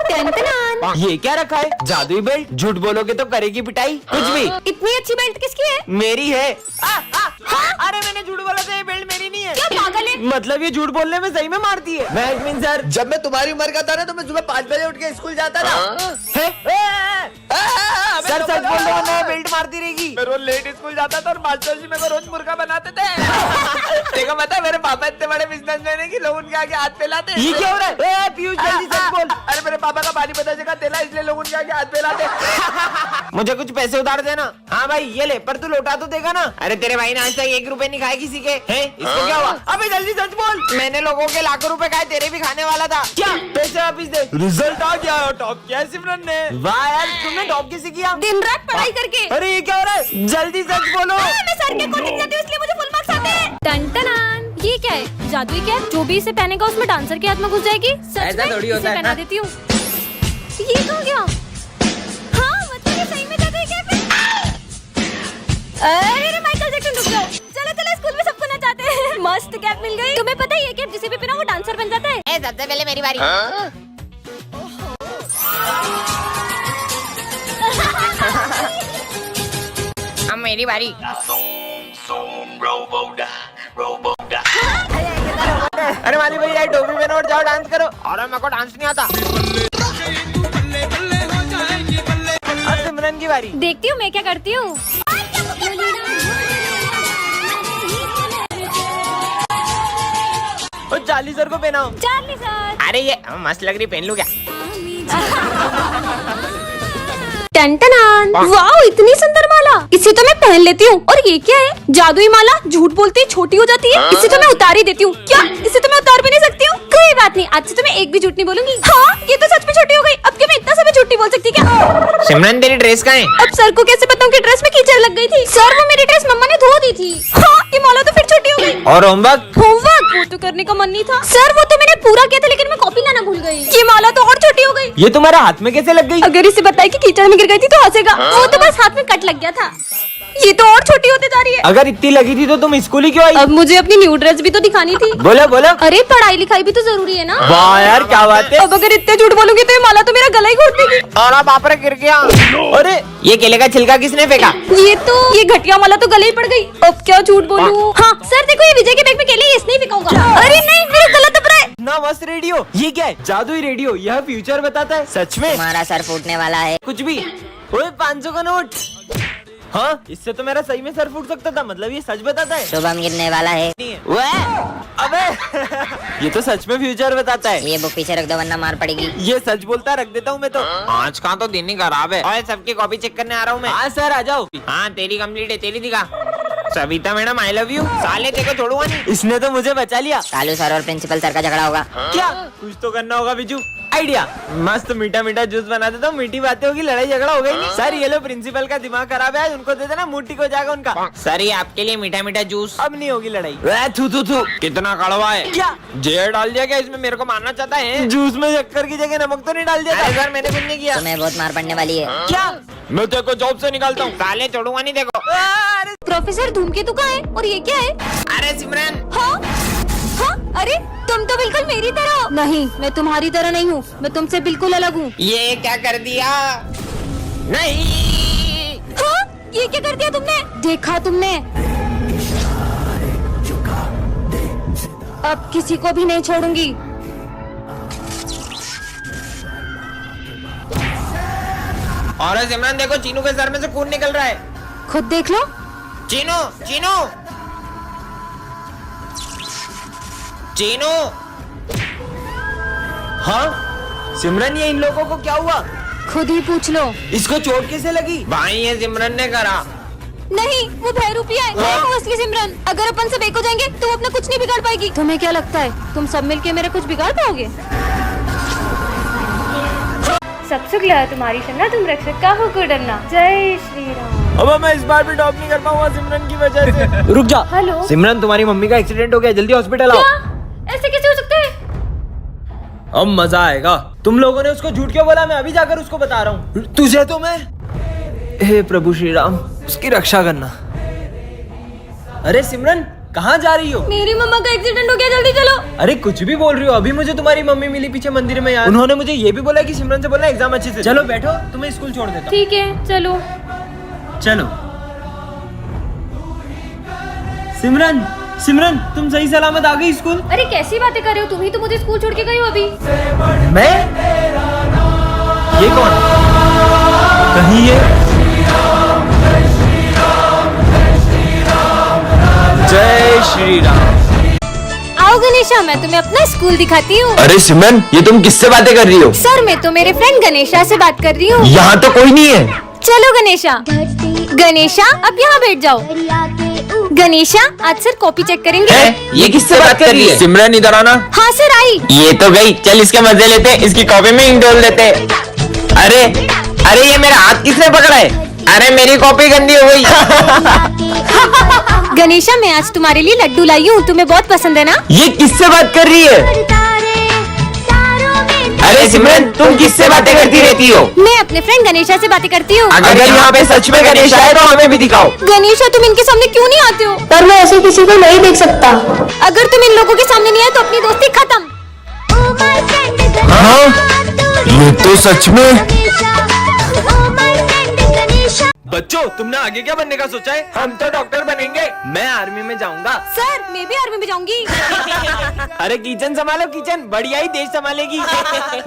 ये क्या रखा है? जादुई बेल्ट। झूठ बोलोगे तो करेगी पिटाई। कुछ भी। इतनी अच्छी बेल्ट किसकी है? मेरी है। अरे मैंने झूठ बोला था, ये बेल्ट मेरी नहीं है। क्या पागल है? मतलब ये झूठ बोलने में सही में मारती है। मैं सर, जब मैं तुम्हारी उम्र का था ना तो मैं सुबह 5 बजे उठ के स्कूल जाता था। सर सच बोल रहा हूँ, मैं बेल्ट मारती रहेगी। मैं रोज लेट स्कूल जाता था और मास्टर जी मेरे को रोज मुर्गा बनाते थे। देखो पता है मेरे पापा इतने बड़े बिजनेसमैन है कि लोग उनके आगे हाथ फैलाते। ये क्या हो रहा है? पीयूष जल्दी सच बोल। अरे मेरे पापा का पानी पता जगह तेला, इसलिए लोग उनके आगे हाथ फैलाते। मुझे कुछ पैसे उधार देना। हाँ भाई ये ले, पर तू लौटा तो देगा ना? अरे तेरे भाई ने आज तक 1 रुपए नहीं खाए किसी के। हैं? इसको क्या हुआ? अबे जल्दी सच बोल। मैंने लोगों के लाखों रुपए खाए, तेरे भी खाने वाला था। क्या? पैसे वापिस दे। रिजल्ट आ गया, टॉप किया सिमरन ने। वाह यार, तुमने टॉप किसी किया? दिन रात पढ़ाई करके। अरे ये क्या हो रहा है? जल्दी सच बोलो। मैं सर के कोचिंग जाती हूँ इसलिए मुझे फुल मार्क्स आते हैं। टन-टनान। ये क्या है? जादुई कैप? जो भी इसे पहनेगा उसमें डांसर के हाथ में घुस जाएगी। सच ऐसा में? थोड़ी होता इसे है। पहना देती हूँ। ये कहाँ गया? हाँ मतलब ये सही में जादुई कैप है। अरे माइकल जैक्सन रुक जाओ। चलो चलो स्कूल में सबको नचाते हैं। मस्त कैप मिल गई। तुम्हें पता है ये कैप जिसे भी पहना वो डांसर बन जाता है। सबसे पहले मेरी बारी। अब मेरी बारी। अरे माली भैया टोपी पहनो और जाओ डांस करो। अरे मेरे को डांस नहीं आता। अब सिमरन की बारी। देखती हूँ मैं क्या करती हूँ। और चार्ली सर को पहनाओ। Charlie sir. अरे ये मस्त लग रही, पहन लूं क्या? टन-टनान। वाओ इतनी सुंदर माला। इसे तो मैं पहन लेती हूँ। और ये क्या है? जादुई माला। झूठ बोलती छोटी हो जाती है। इसे तो मैं उतार ही देती हूँ। क्या इसे तो मैं उतार भी नहीं सकती हूँ? कोई बात नहीं, आज से तो मैं एक भी झूठ नहीं बोलूंगी। हाँ ये तो सच में छोटी हो गई। अब क्या मैं इतना सब झूठ नहीं बोल सकती क्या? सिमरन तेरी ड्रेस कहाँ है? अब सर को कैसे बताऊँ कि ड्रेस में कीचड़ लग गई थी? सर वो मेरी ड्रेस मम्मा ने धो दी थी। हाँ ये माला तो फिर छोटी हो गई। और होमवर्क? होमवर्क वो तो करने का मन नहीं था सर, वो तो मैंने पूरा किया था लेकिन मैं कॉपी लाना भूल गई। ये माला तो और छोटी हो गई। ये तुम्हारे हाथ में कैसे लग गई? अगर इसे बताए कि कीचड़ में गिर गई थी तो हंसेगा। वो तो बस हाथ में कट लग गया था। ये तो और छोटी होते जा रही है। अगर इतनी लगी थी तो तुम स्कूल ही क्यों आई? अब मुझे अपनी न्यू ड्रेस भी तो दिखानी थी। बोलो बोलो। अरे पढ़ाई लिखाई भी तो जरूरी है ना। वाह यार क्या बात है। अब अगर इतने झूठ बोलूंगी तो ये माला तो मेरा गला ही घोट देगी। और बाप रे गिर गया। अरे ये केले का छिलका किसने फेंका? ये घटिया माला तो गले ही पड़ गई। अब क्या झूठ बोलूं? हाँ सर देखो ये विजय के बैग में केले, इसने ही फेंकाऊंगा। अरे नहीं मेरा गला दब रहा है। ना मस्त रेडियो। ये क्या है? जादुई रेडियो। यह फ्यूचर बताता है। सच में? तुम्हारा सर फूटने वाला है। कुछ भी। ओए 500 का नोट। हाँ इससे तो मेरा सही में सर फूट सकता था। मतलब ये सच बताता है। शुभम गिरने वाला है। अबे ये तो सच में फ्यूचर बताता है। ये बुक पीछे रख दो वरना मार पड़ेगी। ये सच बोलता रख देता हूँ मैं तो। आज का तो दिन ही खराब है। और सबकी कॉपी चेक करने आ रहा हूँ मैं। हाँ सर आ जाओ। हाँ तेरी कंप्लीट है, तेरी दिखा। Savita madam I love you. साले तेरे को छोड़ूंगा नहीं। इसने तो मुझे बचा लिया। कालू सर और प्रिंसिपल सर का झगड़ा होगा। क्या? कुछ तो करना होगा बिजू। आइडिया। मस्त मीठा मीठा जूस बना देता हूँ। मीठी बातें होगी, लड़ाई झगड़ा हो गई नहीं। सर ये लो प्रिंसिपल का दिमाग खराब है, उनको दे देना, मुट्ठी को जाएगा उनका। सर ये आपके लिए मीठा मीठा जूस। अब नहीं होगी लड़ाई। थू थू थू कितना कड़वा है। क्या जहर डाल दिया क्या इसमें? मेरे को मारना चाहता है? जूस में शक्कर की जगह नमक तो नहीं डाल दिया? सर मैंने कुछ नहीं किया। तुम्हें बहुत मार पड़ने वाली है। क्या? मैं तेरे को जॉब से निकालता हूँ। साले छोड़ूंगा नहीं देखो। प्रोफेसर धूमकेतु कहाँ है? और ये क्या है? अरे सिमरन। हाँ? हाँ? अरे तुम तो बिल्कुल मेरी तरह। नहीं मैं तुम्हारी तरह नहीं हूँ, मैं तुमसे बिल्कुल अलग हूँ। ये क्या कर दिया? नहीं। हाँ? ये क्या कर दिया तुमने? देखा तुमने? अब किसी को भी नहीं छोड़ूंगी। और सिमरन देखो चीनू के सर में से खून निकल रहा है। खुद देख लो। चीनू चीनू चीनू। हाँ सिमरन ये इन लोगों को क्या हुआ? खुद ही पूछ लो। इसको चोट कैसे लगी? भाई ये सिमरन ने करा। नहीं वो भैरूपी है। मैं हूँ असली सिमरन। अगर अपन सब एक हो जाएंगे तो अपना कुछ नहीं बिगाड़ पाएगी। तुम्हें क्या लगता है तुम सब मिलके मेरा कुछ बिगाड़ पाओगे? सब सुख लिया तुम्हारी शरणा, तुम रक्षक का हो को डरना। जय श्री राम। अब मैं इस बार भी टॉप नहीं कर पाऊंगा सिमरन की वजह से। रुक जा। हेलो सिमरन तुम्हारी मम्मी का एक्सीडेंट हो गया, जल्दी हॉस्पिटल आओ। क्या? ऐसे कैसे हो सकता है? अब मजा आएगा। तुम लोगों ने उसको झूठ क्यों बोला? मैं अभी जाकर उसको बता रहा हूँ। तुझे तो मैं। हे प्रभु श्री राम उसकी रक्षा करना। अरे सिमरन कहाँ जा रही हो? मेरी मम्मा का एक्सीडेंट हो गया, जल्दी चलो। अरे कुछ भी बोल रही हो, अभी मुझे तुम्हारी मम्मी मिली पीछे मंदिर में यार। उन्होंने मुझे ये भी बोला कि सिमरन से बोलना एग्जाम अच्छे से। चलो बैठो, तुम्हें स्कूल छोड़ देता हूँ। ठीक है चलो। चलो। सिमरन, सिमरन तुम सही सलामत आ गई स्कूल? अरे कैसी बातें कर रहे हो, तुम ही तो मुझे स्कूल छोड़ के गई हो अभी। मैं? ये कौन? कहीं ये जय श्री राम। आओ गणेशा, मैं तुम्हें अपना स्कूल दिखाती हूँ। अरे सिमरन, ये तुम किससे बातें कर रही हो? सर मैं तो मेरे फ्रेंड गणेशा से बात कर रही हूँ। यहाँ तो कोई नहीं है। चलो गणेशा। गणेशा अब यहाँ बैठ जाओ। गणेशा आज सर कॉपी चेक करेंगे। ये किससे बात कर रही है? सिमरन इधर आना। हाँ सर आई। ये तो गई, चल इसके मजे लेते, इसकी कॉपी में इंक डोल देते। अरे अरे ये मेरा हाथ किसने पकड़ा है? अरे मेरी कॉपी गंदी हो गई। गणेशा मैं आज तुम्हारे लिए लड्डू लाई हूँ, तुम्हें बहुत पसंद है ना? ये किससे बात कर रही है? अरे सिमरन, तुम किससे बातें करती रहती हो? मैं अपने फ्रेंड गणेशा से बातें करती हूँ। अगर यहाँ पे सच में गणेश आए तो हमें भी दिखाओ। गणेशा तुम इनके सामने क्यों नहीं आते हो? पर मैं ऐसे किसी को नहीं देख सकता। अगर तुम इन लोगों के सामने नहीं आए तो अपनी दोस्ती खत्म। हाँ, ये तो सच में। बच्चों तुमने आगे क्या बनने का सोचा है? हम तो डॉक्टर बनेंगे। मैं आर्मी में जाऊंगा। सर मैं भी आर्मी में जाऊंगी। अरे किचन संभालो, किचन बढ़िया ही देश संभालेगी।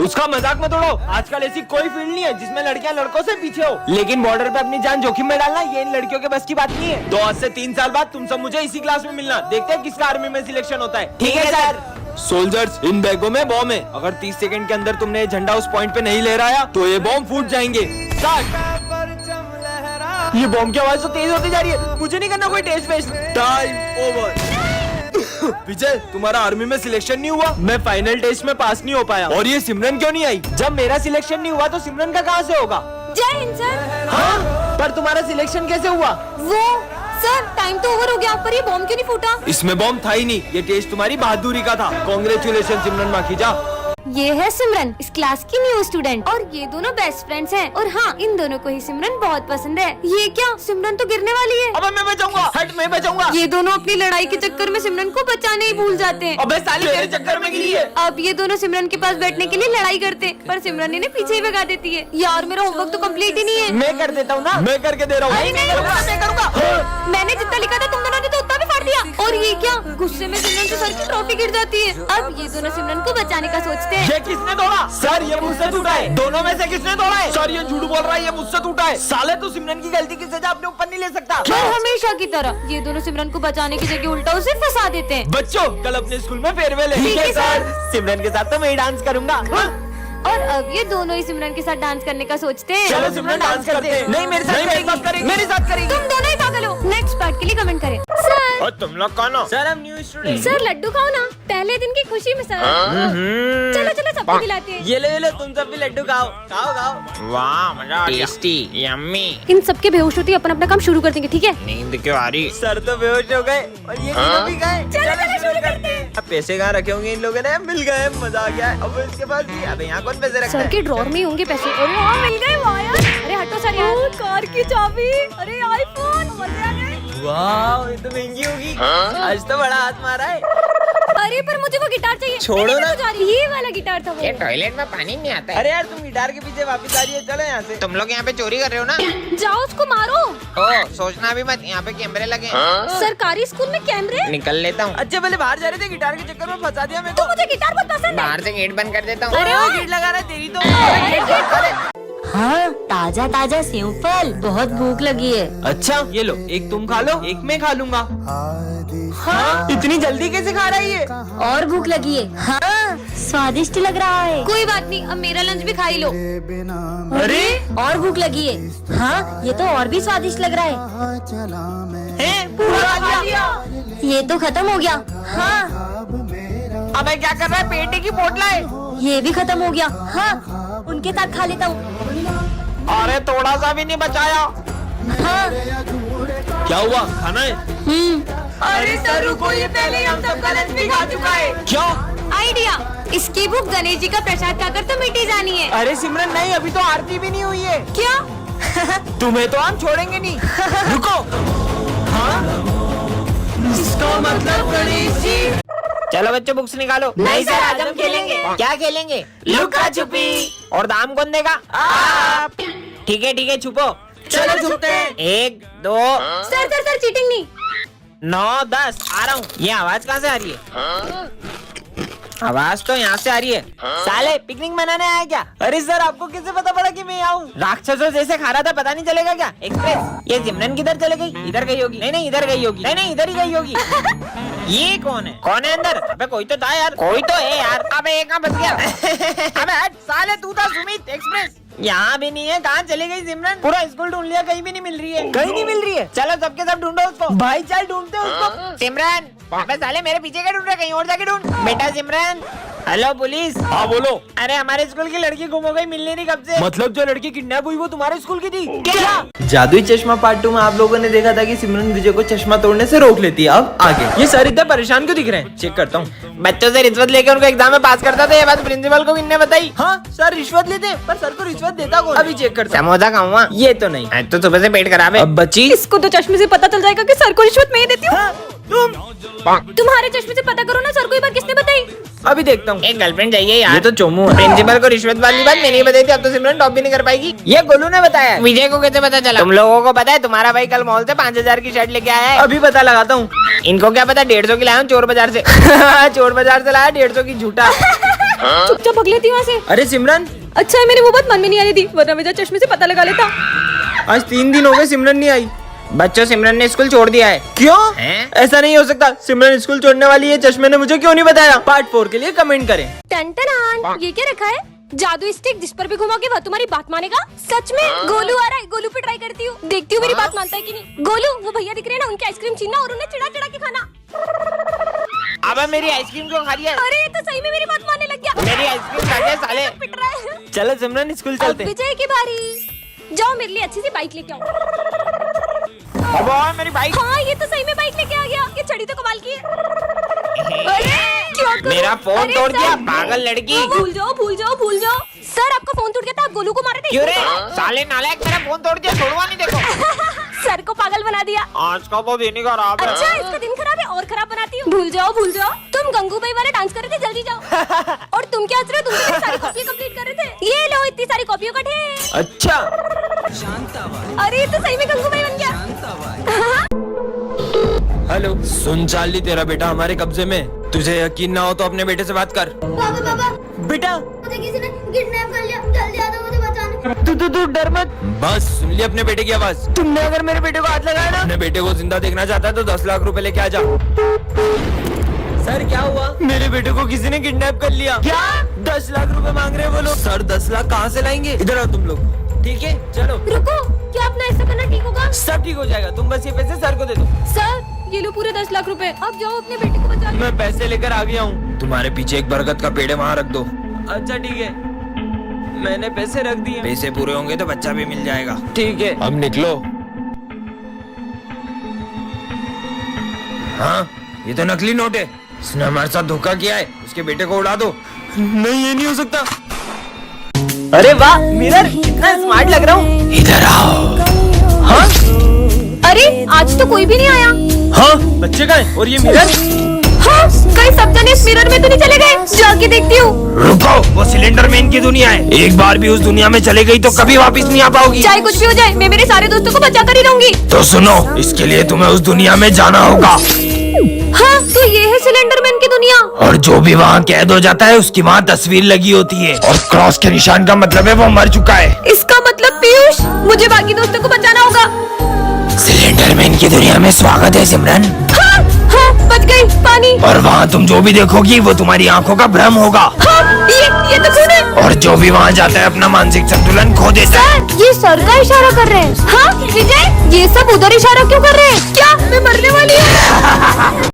उसका मजाक मत उड़ाओ, आजकल ऐसी कोई फील्ड नहीं है जिसमें लड़कियां लड़कों से पीछे हो। लेकिन बॉर्डर पे अपनी जान जोखिम में डालना ये इन लड़कियों के बस की बात नहीं है। 2 से 3 साल बाद तुम सब मुझे इसी क्लास में मिलना, देखते हैं किसका आर्मी में सिलेक्शन होता है। ठीक है सर। सोल्जर्स इन बैगों में बॉम्ब है, अगर 30 सेकंड के अंदर तुमने ये झंडा उस पॉइंट पे नहीं लहराया तो ये बॉम्ब फूट जाएंगे। ये बॉम्ब की आवाज तो तेज होती जा रही है, मुझे नहीं करना कोई टेस्ट वेस्ट। Time over. विजय तुम्हारा आर्मी में सिलेक्शन नहीं हुआ, मैं फाइनल टेस्ट में पास नहीं हो पाया। और ये सिमरन क्यों नहीं आई? जब मेरा सिलेक्शन नहीं हुआ तो सिमरन का कहाँ से होगा? जय हिंद सर। हाँ, पर तुम्हारा सिलेक्शन कैसे हुआ? वो सर टाइम तो ओवर हो गया, पर ये बॉम्ब क्यों नहीं फूटा? इसमें बॉम्ब था ही नहीं, ये टेस्ट तुम्हारी बहादुरी का था। कांग्रेचुलेशन सिमरन माखीजा। ये है सिमरन, इस क्लास की न्यू स्टूडेंट, और ये दोनों बेस्ट फ्रेंड्स हैं। और हाँ, इन दोनों को ही सिमरन बहुत पसंद है। ये क्या, सिमरन तो गिरने वाली है। अबे मैं बचाऊंगा, हट मैं बचाऊंगा। ये दोनों अपनी लड़ाई के चक्कर में सिमरन को बचाने ही भूल जाते हैं। अबे साली तेरे चक्कर में गिरी है। अब ये दोनों सिमरन के पास बैठने के लिए लड़ाई करते, पर सिमरन इन्हें पीछे ही भगा देती है। यार मेरा होमवर्क तो कंप्लीट ही नहीं है। मैं कर देता हूँ ना, मैं करके दे रहा हूँ। मैं करूँगा। मैंने जितना लिखा था तुम दोनों ने तो उतना भी फाड़ दिया। और ये क्या, गुस्से में सिमरन से सर की ट्रॉफी गिर जाती है। अब ये दोनों सिमरन को बचाने का सोचते हैं। ये किसने तोड़ा? सर ये मुझसे टूटा है। दोनों में से किसने तोड़ा है? सर ये झूठ बोल रहा है, ये मुझसे टूटा है। साले तू सिमरन की गलती की सजा अपने ऊपर नहीं ले सकता। पर हमेशा की तरह ये दोनों सिमरन को बचाने की जगह उल्टा उसे फंसा देते हैं। बच्चों कल अपने स्कूल में फेयरवेल है। ठीक है सर। सिमरन के साथ तो मैं ही डांस करूंगा। और अब ये दोनों ही सिमरन के साथ डांस करने का सोचते हैं। चलो सिमरन डांस करते हैं। नहीं मेरे साथ करेंगे, मेरे साथ करेंगे। तुम दोनों ही पागल हो। नेक्स्ट पार्ट के लिए कमेंट करें। सर और तुम लोग कौन हो? सर हम न्यू स्टूडेंट। सर लड्डू खाओ ना, पहले दिन की खुशी में सर। चलो चलो सबको खिलाते हैं। ये ले तुम सब भी लड्डू खाओ खाओ खाओ। वाह मजा आ गया। Tasty yummy. इन सबके बेहोश होती अपना अपना काम शुरू कर देंगे, ठीक है? नींद क्यों आ रही? सर तो बेहोश हो गए और ये तीनों भी गए। चलो शुरू करते हैं। अब पैसे कहाँ रखे होंगे इन लोगों ने? मिल गए, मजा आ गया। अब इसके पास भी, अबे यहाँ कौन पैसे रखता सर है? के ड्रॉर में ही होंगे पैसे। अरे हाँ मिल गए, वाह यार। अरे हटो सर यार। कार की चाबी, अरे आईफोन, मजे आ गए। वाह ये तो महंगी होगी। आज तो बड़ा हाथ मारा है। अरे पर मुझे वो गिटार चाहिए। छोड़ो मैंने ना। तो जा रही, ये वाला गिटार था वो। ये टॉयलेट में पानी नहीं आता है। अरे यार तुम गिटार के पीछे वापस आ रही है, चलो यहाँ से। तुम लोग यहाँ पे चोरी कर रहे हो ना? जाओ उसको मारो। ओ सोचना भी मत, यहाँ पे कैमरे लगे हैं। सरकारी स्कूल में कैमरे? निकल लेता हूँ। अच्छे पहले बाहर जा रहे थे, गिटार के चक्कर में फंसा दिया मेरे को। तो मुझे गिटार बहुत पसंद है। बाहर से गेट बंद कर देता हूँ। अरे वो गेट लगा रहा है तेरी तो। हाँ ताजा ताजा सेव फल, बहुत भूख लगी है। अच्छा ये लो, एक तुम खा लो, एक मैं खा लूंगा। हाँ इतनी जल्दी कैसे खा रहा है ये? और भूख लगी है। हाँ स्वादिष्ट लग रहा है। कोई बात नहीं, अब मेरा लंच भी खा ही लो। अरे और भूख लगी है। हाँ ये तो और भी स्वादिष्ट लग रहा है। पूरा खा लिया। ये तो खत्म हो गया। हाँ अबे क्या कर रहा है? पेटे की पोटला है। ये भी खत्म हो गया। हाँ उनके साथ खा लेता हूँ। अरे थोड़ा सा भी नहीं बचाया। हाँ क्या हुआ, खाना है? अरे सर रुको, ये पहले ही हम सबका लंच भी खा चुका है। क्या? आइडिया, इसकी भूख गणेश जी का प्रसाद खाकर तो मिटी जानी है। अरे सिमरन नहीं, अभी तो आरती भी नहीं हुई है। क्या? तुम्हें तो हम छोड़ेंगे नहीं। रुको। हाँ चलो बच्चों बुक्स निकालो। नहीं सर, आज हम खेलेंगे। क्या खेलेंगे? लुका छुपी। और दाम कौन देगा? आप। ठीक है छुपो। चलो छुपते हैं। 1 2 सर चीटिंग नहीं। 9 10 आ रहा हूँ। ये आवाज कहाँ से आ रही है? आवाज तो यहाँ से आ रही है। साले पिकनिक मनाने आया क्या? अरे सर आपको कैसे पता पड़ा कि मैं आऊँ? राक्षसों जैसे खा रहा था, पता नहीं चलेगा क्या? एक्सप्रेस। ये सिमरन किधर चले गई? इधर गई होगी। नहीं इधर गई होगी। नहीं इधर ही गई होगी। ये कौन है अंदर? अबे कोई तो था यार। कोई तो है यार। अबे एक कहाँ बच गया? अबे हट साले, तू था सुमित एक्सप्रेस। यहाँ भी नहीं है। कहाँ चली गई सिमरन? पूरा स्कूल ढूंढ लिया, कहीं भी नहीं मिल रही है। कहीं नहीं मिल रही है। चलो सबके सब ढूंढो उसको। भाई चल ढूंढते उसको। सिमरन अबे साले मेरे पीछे क्या ढूंढ रहे? कहीं और जाके ढूंढ। बेटा सिमरन। Hello police. हाँ बोलो। अरे हमारे स्कूल की लड़की गुम हो गई, मिल नहीं रही कब से। मतलब जो लड़की किडनैप हुई वो तुम्हारे स्कूल की थी? क्या? जादुई चश्मा पार्ट 2 में आप लोगों ने देखा था कि सिमरन विजय को चश्मा तोड़ने से रोक लेती है। अब आगे ये सर इतना परेशान क्यों दिख रहे हैं? चेक करता हूँ। बच्चों से रिश्वत लेके उनको एग्जाम में पास करता था, ये बात प्रिंसिपल को किसने बताई? हाँ सर रिश्वत लेते हैं, पर सर को रिश्वत देता कौन? अभी चेक करता हूँ। समोसा खाऊंगा। ये तो नहीं। आज तो सुबह से पेट खराब है। अब बची इसको तो चश्मे से पता चल जाएगा कि सर को रिश्वत मैं ही देती हूँ। तुम्हारे चश्मे से पता करो ना, सर को ये बात किसने बताई? अभी देखता हूँ। एक गर्लफ्रेंड चाहिए ये यार। तो चोमू है। प्रिंसिपल को रिश्वत वाली बात मैंने ही बताई थी। अब तो सिमरन टॉप भी नहीं कर पाएगी। ये गोलू ने बताया है। विजय को कैसे पता चला? तुम लोगों को पता है तुम्हारा भाई कल मॉल से 5000 की शर्ट लेके आया है। अभी पता लगाता हूँ। इनको क्या पता 150 की लाया हूँ चोर बाजार से। चोर बाजार से लाया 150 की झूठा। चुपचाप भग लेती वहाँ से। अरे सिमरन अच्छा है मैंने वो बात मन में नहीं आने दी, वरना मेरा चश्मे से पता लगा लेता। आज 3 दिन हो गए सिमरन नहीं आई। बच्चों सिमरन ने स्कूल छोड़ दिया है। क्यों? हैं? ऐसा नहीं हो सकता। सिमरन स्कूल छोड़ने वाली है, चश्मे ने मुझे क्यों नहीं बताया? पार्ट 4 के लिए कमेंट करें। टन ये क्या रखा है? जादू स्टिक, जिस पर भी घुमाओगे वह तुम्हारी बात मानेगा। सच में गोलू आ रहा है, गोलू पे ट्राई करती हूँ, देखती हूँ मेरी बात मानता है कि नहीं। गोलू वो भैया दिख रहे हैं ना, उनकी आइसक्रीम छीनना और उन्हें चिढ़ा के खाना। अब मेरी आइसक्रीम क्यों खा रही है? अरे ये तो सही में मेरी बात मानने लग गया। मेरी आइसक्रीम खा गया साले। पिट रहा है। चलो सिमरन स्कूल अब चलते हैं। विजय की बारी। जाओ मेरे लिए अच्छी सी बाइक लेके आओ। अब मेरी बाइक। हाँ ये तो सही में बाइक लेके आ गया। ये छड़ी तो कमाल की है। अरे क्या करूं? मेरा फोन अरे तोड़ सर, दिया पागल लड़की। भूल जाओ। सर आपका फोन टूट गया था, आप गोलू को मारे थे। क्यों रे साले नालायक, मेरा फोन तोड़ दिया। छोड़वा नहीं देखो। सर को पागल बना दिया। आज का तो दिन ही खराब है। अच्छा इसका दिन खराब है और खराब बनाती हूँ। भूल जाओ। तुम गंगूबाई वाले डांस कर रहे थे, जल्दी जाओ। और तुम क्या हंस रहे हो? तुम तो मेरी सारी कॉपी कंप्लीट कर रहे थे। ये लो इतनी सारी कॉपियों का ढेर। अच्छा अरे ये तो सही में गंगूबाई बन गया। हेलो। सुन चार्ली, तेरा बेटा हमारे कब्जे में। तुझे यकीन ना हो तो अपने बेटे से बात कर। बाबा बेटा मुझे किसी ने किडनैप कर लिया, जल्दी आ जाओ मुझे बचाने। तू डर मत। बस सुन ली अपने बेटे की आवाज। तुमने अगर मेरे बेटे को हाथ लगाया ना। अपने बेटे को जिंदा देखना चाहता है तो 10 लाख रुपए लेके आ जा। सर क्या हुआ? मेरे बेटे को किसी ने किडनैप कर लिया। क्या? 10 लाख रुपए मांग रहे हैं वो लोग। सर 10 लाख कहाँ से लाएंगे? इधर आओ तुम लोग। ठीक है चलो। रुको, क्या अपना ऐसा करना ठीक होगा? सब ठीक हो जाएगा, तुम बस ये पैसे सर को दे दो। सर ये लो पूरे 10 लाख रुपए, अब जाओ अपने बेटे को बचा लो। मैं पैसे लेकर आ गया हूँ। तुम्हारे पीछे एक बरगद का पेड़ है, वहाँ रख दो। अच्छा ठीक है, मैंने पैसे रख दिए। पैसे पूरे होंगे तो बच्चा भी मिल जाएगा। ठीक है। अब निकलो। हाँ ये तो नकली नोट है। इसने हमारे साथ धोखा किया है। उसके बेटे को उड़ा दो। नहीं ये नहीं हो सकता। अरे वाह मिरर, कितना स्मार्ट लग रहा हूँ। इधर आओ। हाँ अरे आज तो कोई भी नहीं आया। हाँ बच्चे का है। और ये मिरर? हाँ कहीं सब जने इस मिरर में तो नहीं चले गए? जाके देखती हूँ। रुको, वो सिलेंडर मैन की दुनिया है। एक बार भी उस दुनिया में चले गई तो कभी वापस नहीं आ पाओगी। चाहे कुछ भी हो जाए, मैं मेरे सारे दोस्तों को बचा कर ही रहूंगी। तो सुनो, इसके लिए तुम्हें उस दुनिया में जाना होगा। हाँ तो ये है सिलेंडर मैन की दुनिया। और जो भी वहाँ कैद हो जाता है उसकी वहाँ तस्वीर लगी होती है। और क्रॉस के निशान का मतलब है वो मर चुका है। इसका मतलब पीयूष, मुझे बाकी दोस्तों को बचाना होगा। सिलेंडर मैन की दुनिया में स्वागत है सिमरन। हाँ हाँ बच गई। पानी। और वहाँ तुम जो भी देखोगी वो तुम्हारी आंखों का भ्रम होगा। हाँ ये तो खून है। और जो भी वहाँ जाता है अपना मानसिक संतुलन खो देता है। ये सर का इशारा कर रहे हैं। हाँ विजय, ये सब उधर इशारा क्यों कर रहे हैं? क्या मैं मरने वाली हूँ?